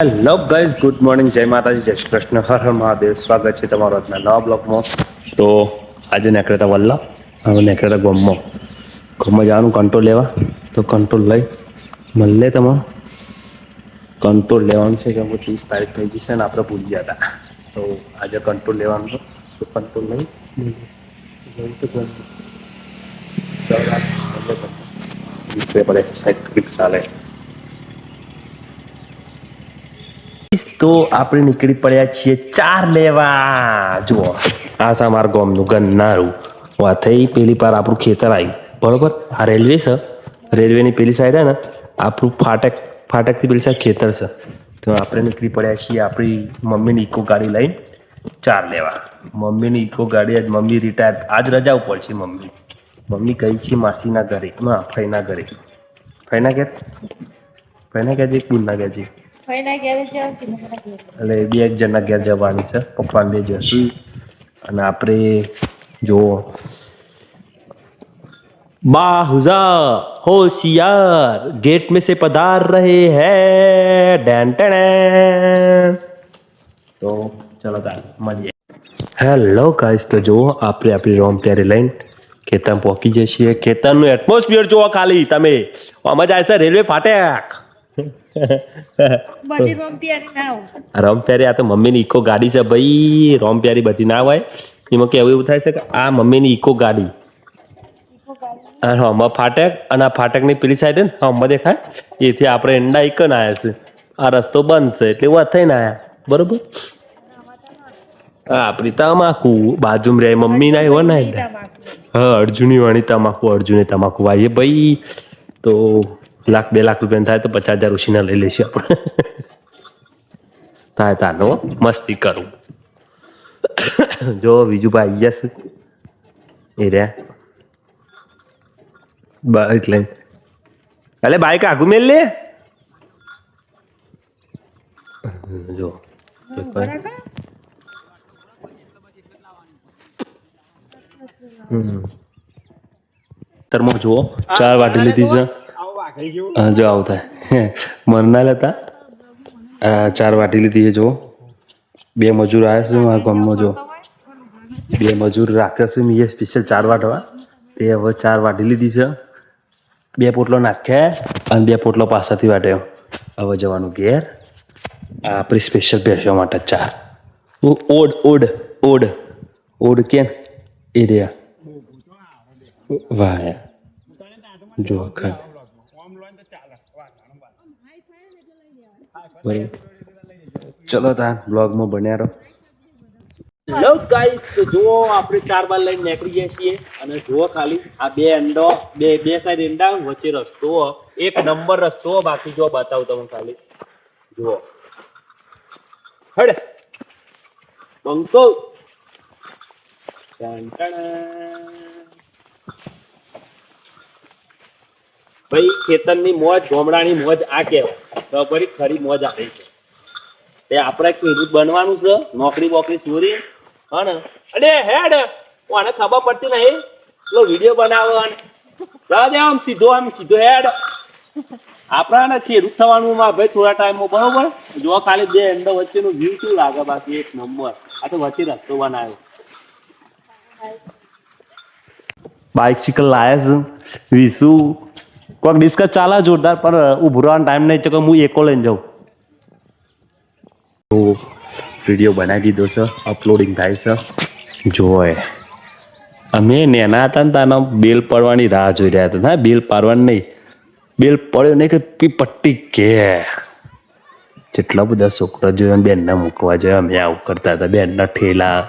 Hello guys, good morning, જય માતાજી, જય શ્રી કૃષ્ણ, હર હર મહાદેવ. સ્વાગત છે તમારો આજના નવા બ્લોગમાં. તો આજે નીકળ્યા વલ્લા, હવે નીકળ્યા ગામમાં. ગામમાં જવાનું કંટ્રોલ લેવા, તો કંટ્રોલ લઈ મળે તમે કંટ્રોલ લેવાનું છે કે 30 તારીખ થઈ જશે ને આપણે ભૂલી ગયા હતા. તો આજે કંટ્રોલ લેવાનું તો કંટ્રોલ લઈ પડે સાલે. તો આપણે નીકળી પડ્યા છીએ ચાર લેવા. જુઓ, આ છે અમારા ગામનું ગન્નારું. આ થઈ પેલી પાર આપણું ખેતર આવ્યું, બરોબર. આ રેલવે છે, રેલવેની પેલી સાઈડ હે ને આપણું ફાટકથી પેલી સાઈડ ખેતર છે. તો આપણે નીકળી પડ્યા છીએ આપણી મમ્મીની ઇકો ગાડી લઈને ચાર લેવા. મમ્મીની ઇકો ગાડી, આજ મમ્મી રિટાયર, આજ રજા ઉપર છે મમ્મી ગઈ છે માસીના ઘરે, ના ફઈના ઘરે. ફઈના ઘેર, ફઈના ઘેર છે, કુલના ઘેર છે. એટલે બે એક જણના ઘેર જવાની છે, પપ્પાને બે જશું. અને આપણે જો બાહુજા હોશિયાર गेट में से पधार रहे हैं डैन टैन. તો ચલો તાર મળીએ. હેલો ગાઈસ, તો જુઓ આપણે આપણી રોમ પ્યારે લઈને ખેતરમાં પહોંચી જઈએ છીએ. ખેતરનું એટમોસ્ફિયર જુઓ ખાલી તમે, આમાં જાય છે રેલવે ફાટક. રોમ પ્યારે આ તો મમ્મીની ઇકો ગાડી છે ભાઈ. રોમ પ્યારી બધી ના હોય એમાં કેવું એવું થાય છે કે આ મમ્મીની ઇકો ગાડી. હમણાં ફાટક, અને આ ફાટકની પેલી સાઈડ ને હમણાં દેખાય, એથી આપણે એંડા ઇકન આવ્યા છે. આ રસ્તો બંધ છે એટલે વાત થઈને આવ્યા, બરોબર. હા, આપણી તમાકુ બાજુમાં રહે મમ્મી ના હોય ને. હા, અર્જુની વાણી તમાકુ, અર્જુની તમાકુ વાઈએ ભાઈ. તો 1,00,000-2,00,000 રૂપિયા થાય તો 50,000 ઉછીના લઈ લઈશું આપણે. થાય તાનો મસ્તી કરું. જો બીજું ભાઈ જશે એ રહ્યા બાઈક લઈને. અલે બાઈક આગુ મેલ લે. જો તરમાં જુઓ ચાર વાટી લીધી છે. જો આવું થાય મરના લેતા. ચાર વાટી લીધી છે. જુઓ, બે મજૂર આવ્યા છે મારા ગામમાં. જો બે મજૂર રાખ્યા છે મેં સ્પેશિયલ ચાર વાટવા. તે હવે ચાર વાટી લીધી છે. બે પોટલો નાખ્યા અને બે પોટલો પાછળથી વાટ્યો. હવે જવાનું ઘેર. આપણી સ્પેશિયલ બેસવા માટે ચાર. ઓડ ઓડ ઓડ ઓડ કે એ રહ્યા. વાહ જો ચલો તાર બ્લોગમાં બન્યા રહો. હેલો ગાઈસ, તો જુઓ આપણે ચાર બાર લઈને નીકળી ગયા છીએ. અને જુઓ ખાલી આ બે અંડો, બે સાઈડ એંડા, વચ્ચે રસ્તો, એક નંબર રસ્તો. બાકી જો બતાવું તમે ખાલી જુઓ. હડે બંકો ભાઈ, ખેતરની મોજ, ગામડાની મોજ આ કહેવાય. ખરી ખરી મોજ આવી છે. એ આપણે ખેડૂત બનવાનું છે, નોકરી બોકરી છોડી. હા ને, અરે હેડ આને ખબર પડતી નહીં. પેલો વિડીયો બનાવો આમ સીધો હેડ. આપણા ખેડૂત થવાનું ભાઈ થોડા ટાઈમમાં, બરોબર. જો ખાલી બે એંડો વચ્ચેનું વ્યૂ શું લાગે, બાકી એક નંબર. આ તો વચ્ચે રસ્તો બનાવ્યો. બાઇકસિકલ લાયા છે વિસુ. કોઈક ડિસ્કસ ચાલે જોરદાર, પણ ઉભું રહેવાનો ટાઈમ નહીં છે કે હું એકો લઈને જાઉં. તો વિડીયો બનાવી દીધો છે, અપલોડિંગ થાય છે. જોએ અમે નેના હતા ને તાનો બેલ પડવાની રાહ જોઈ રહ્યા હતા. હા, બેલ પાડવાની નહીં, બેલ પડ્યો નહીં કે પટ્ટી કે જેટલા બધા છોકરા જોયા બેનના મૂકવા જોયા. અમે આવું કરતા હતા, બેનના ઠેલા.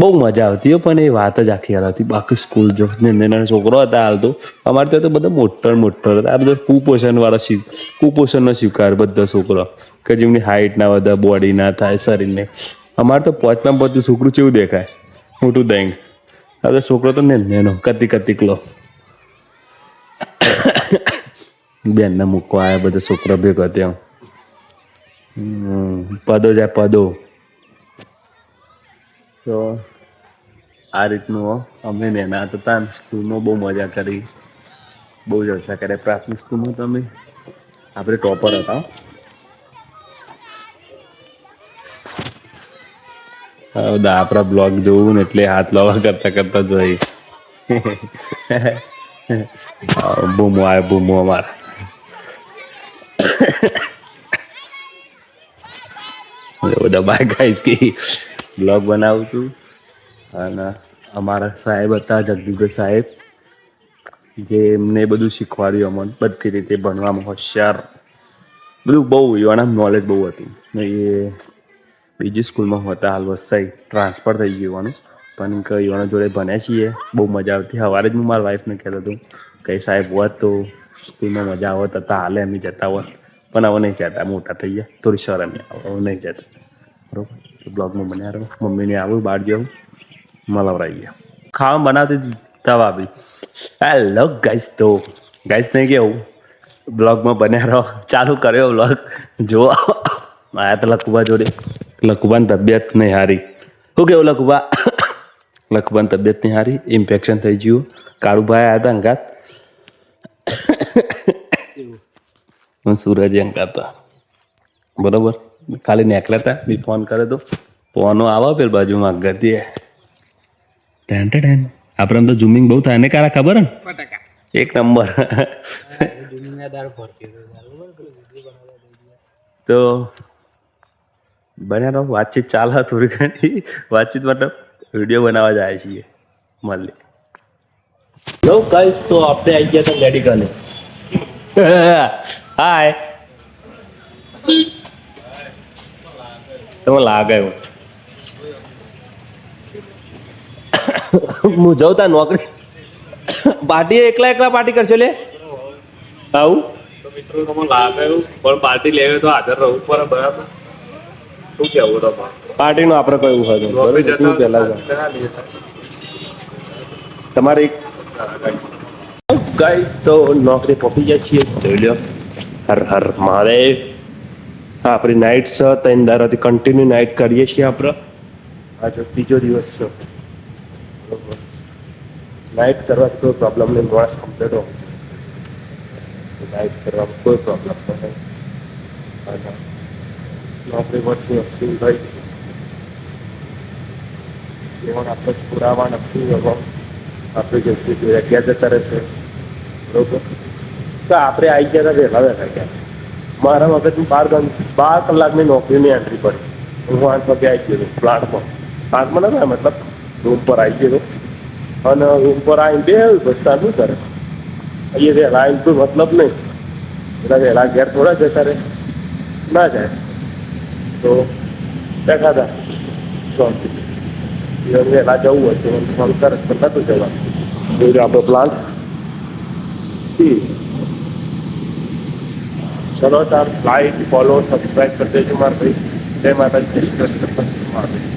બહુ મજા આવતી હોય, પણ એ વાત જ આખી યાર હતી. બાકી સ્કૂલ જો નાના છોકરો હતા હાલ તો અમારે ત્યાં તો બધા મોટા હતા. આ બધા કુપોષણવાળા, કુપોષણનો શિકાર બધા છોકરા કે જેમની હાઈટ ના વધે, બોડી ના થાય શરીરને. અમારે તો પોચમાં બધું છોકરું કેવું દેખાય, મોટું દહીં. હવે છોકરો તો નેનો કતિકલો. બેનને મૂકવા આવ્યા બધા છોકરા ભેગા ત્યાં. પદો જાય પદો. તો આ રીતનું અમે નેના હતા સ્કૂલમાં બહુ મજા કરી, બહુ જલસા કર્યા. પ્રાથમિક સ્કૂલમાં તો અમે આપણે ટોપર હતા. આપણા બ્લોગ જોવું ને એટલે હાથ લાવવા કરતા કરતા જોઈ બૂમો આવે બૂમો અમારા બધા બાય ગાઈસ કે બ્લોગ બનાવું છું અને અમારા સાહેબ હતા જગદીશભાઈ સાહેબ જે એમને બધું શીખવાડ્યું અમને બધી રીતે ભણવામાં હોશિયાર બધું બહુ એવાના નોલેજ બહુ હતું એ બીજી સ્કૂલમાં હતા હાલ વસાઈ ટ્રાન્સફર થઈ ગયું પણ એવાના જોડે ભણ્યા છીએ બહુ મજા આવતી સવારે જ હું મારા વાઈફને કહેતો હતો કંઈ સાહેબ હોત તો સ્કૂલમાં મજા આવત હતા હાલે એમ જતા હોત પણ હવે નહીં જતા મોટા થઈ ગયા થોડી શરમ આવે હવે નહીં જતા બરોબર બ્લોગમાં બન્યા રહો મમ્મીને આવું બહાર જવું મલાવરાઈ ગયા ખાવા બનાવતી તવા બી હેલો ગાઈસ તો ગાઈસ નહીં કેવું બ્લોગમાં બન્યા રહો ચાલુ કર્યો બ્લોગ જો આયા તો લકુબા જોડે લકુબાની તબિયત નહીં હારી શું કેવું લકુબા લકુબાની તબિયત નહીં હારી ઇન્ફેક્શન થઈ ગયું કાળુભાઈ આવ્યા હતા અંગાત હું સૂરજ અંગાત હતા બરોબર ખાલી નીકળ્યા હતા બી ફોન કર્યો તો ફોનો આવો પેલ બાજુમાં ગતી ટેન ટેન આપણે તો ઝૂમિંગ બહુ થાય ને કારા ખબર ને એક નંબર તો બન્યા રહો વાતચીત ચાલે થોડી ઘણી વાતચીત મતલબ વિડીયો બનાવવા જાય છીએ મળીએ જો કહીશ તો આપણે આવી ગયા હતા મેડિકલે હાય તમે લાગે હું જાઉં તા નોકરી પાર્ટી એકલા એકલા પાર્ટી કરશો લે આવું મિત્રો તમે લાગે પણ પાર્ટી લેવી તો હાજર રહું પડે બરાબર શું કેવું તમારે પાર્ટીનું આપણે કોઈ એવું હતું બરોબર શું પહેલા તમારે એક ગાઈસ તો નોકરી પહોંચી જાય છીએ જોઈ લો હર હર મહાદેવ હા આપણી નાઇટ છે ત્રણ દારાથી કન્ટિન્યુ નાઇટ કરીએ છીએ આપણે આજે ત્રીજો દિવસ છે બરોબર નાઇટ કરવાથી કોઈ પ્રોબ્લેમ નહીં માણસ કમ્પ્લીટ હો નાઇટ કરવામાં કોઈ પ્રોબ્લેમ નહીં અને નોકરી મળશે અસલી ભાઈ જીવન આપણે પુરાવા નથી હવે આપણે જઈશું જોઈએ ક્યાં જતા રહેશે બરોબર તો આપણે આવી ગયા હતા વહેલા વહેલા ગયા મારા વખત 12 કલાકની નોકરીની એન્ટ્રી પડી હું 8 વાગે આવી ગયો પ્લાન્ટમાં નતા મતલબ રૂમ પર આવી ગયો અને રૂમ પર આવીને બે બસતા શું કરે અહીંયા વહેલા આવીને કોઈ મતલબ નહીં એટલે વહેલા ઘેર થોડા જતા રહે ના જાય તો બેઠા હતા શાંતિ વહેલા જવું હોય તો ફોન કરે તો નતું જવાનું જોયું આપણો પ્લાન્ટ ચલો તાર લાઈક ફોલો સબસ્ક્રાઈબ કરી દેજો મારા ભાઈ જય માતાજી જય શ્રી કૃષ્ણ.